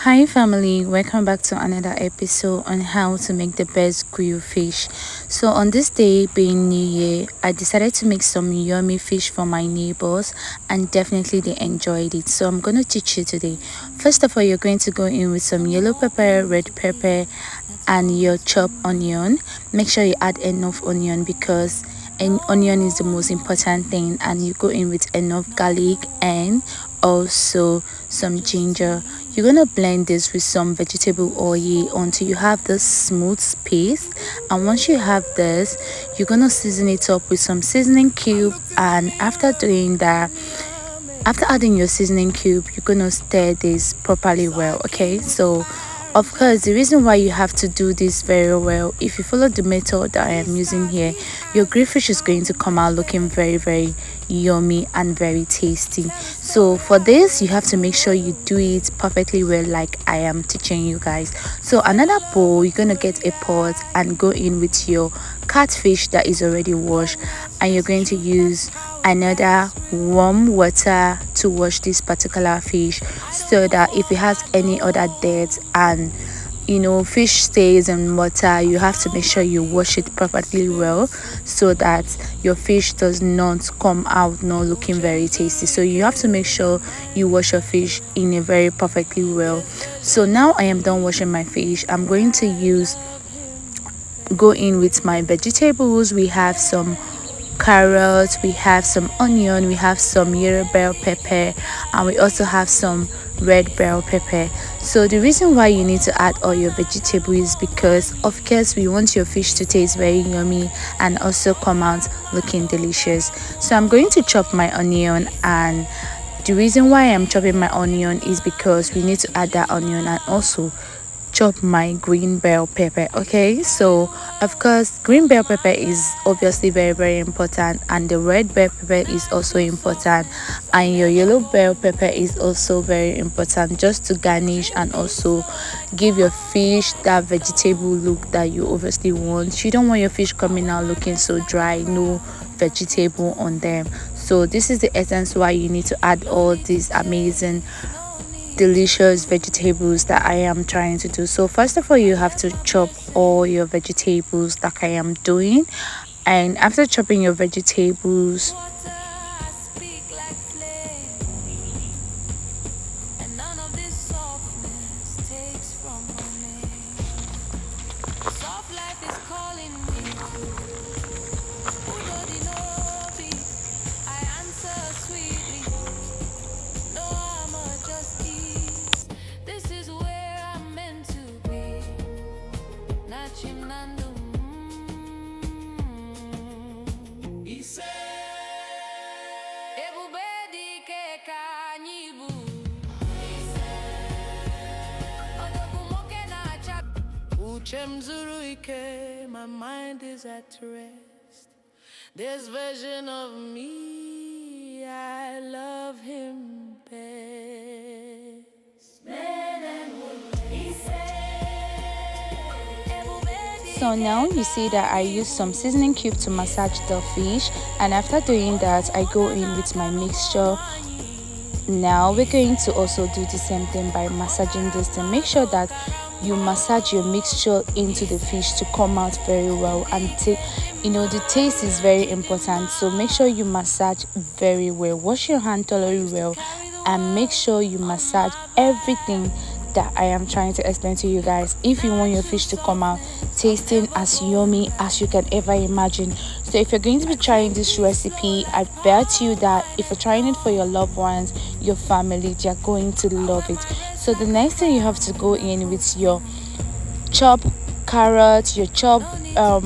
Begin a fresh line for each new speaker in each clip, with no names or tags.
Hi family, welcome back to another episode on how to make the best grilled fish. So on this day being New Year, I decided to make some yummy fish for my neighbors and definitely they enjoyed it. So I'm going to teach you today. First of all, you're going to go in with some yellow pepper, red pepper and your chopped onion. Make sure you add enough onion because an onion is the most important thing, and you go in with enough garlic and also some ginger. You're gonna blend this with some vegetable oil until you have this smooth paste, and once you have this, you're gonna season it up with some seasoning cube. And after doing that, after adding your seasoning cube, you're gonna stir this properly well. Okay, so of course, the reason why you have to do this very well, if you follow the method that I am using here, your grilled fish is going to come out looking very yummy and very tasty. So for this, you have to make sure you do it perfectly well like I am teaching you guys. So another bowl, you're gonna get a pot and go in with your catfish that is already washed, and you're going to use another warm water to wash this particular fish, so that if it has any other dirt and fish stays in water, you have to make sure you wash it perfectly well so that your fish does not come out not looking very tasty. So you have to make sure you wash your fish in a very perfectly well. So now I am done washing my fish. I'm going to go in with my vegetables. We have some carrots, we have some onion, we have some yellow bell pepper, and we also have some red bell pepper. So the reason why you need to add all your vegetables is because of course we want your fish to taste very yummy and also come out looking delicious. So I'm going to chop my onion, and the reason why I'm chopping my onion is because we need to add that onion and also chop my green bell pepper. Okay, so of course green bell pepper is obviously very important, and the red bell pepper is also important, and your yellow bell pepper is also very important, just to garnish and also give your fish that vegetable look that you obviously want. You don't want your fish coming out looking so dry, no vegetable on them. So this is the essence why you need to add all these amazing delicious vegetables that I am trying to do. So first of all, you have to chop all your vegetables like I am doing, and after chopping your vegetables, my mind is at rest. This version of me, I love him best. So now you see that I use some seasoning cube to massage the fish, and after doing that, I go in with my mixture. Now we're going to also do the same thing by massaging this, to make sure that you massage your mixture into the fish to come out very well. And the taste is very important, so make sure you massage very well. Wash your hand thoroughly well and make sure you massage everything that I am trying to explain to you guys if you want your fish to come out tasting as yummy as you can ever imagine. So if you're going to be trying this recipe, I bet you that if you're trying it for your loved ones, your family, they're going to love it. So the next thing, you have to go in with your chopped carrot, your chopped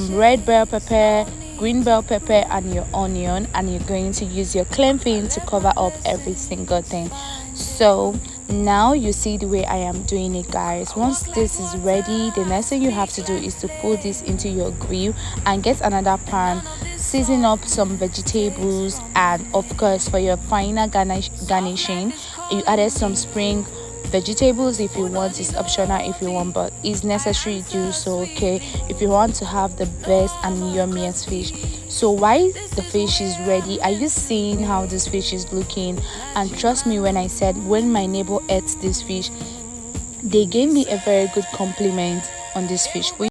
red bell pepper, green bell pepper, and your onion, and you're going to use your cling film to cover up every single thing. So now you see the way I am doing it, guys. Once this is ready, the next thing you have to do is to put this into your grill and get another pan, season up some vegetables, and of course for your final garnishing, you added some spring vegetables. If you want, it's optional if you want, but it's necessary you do so, okay, if you want to have the best and yummiest fish. So while the fish is ready, are you seeing how this fish is looking? And trust me when I said, when my neighbor ate this fish, they gave me a very good compliment on this fish.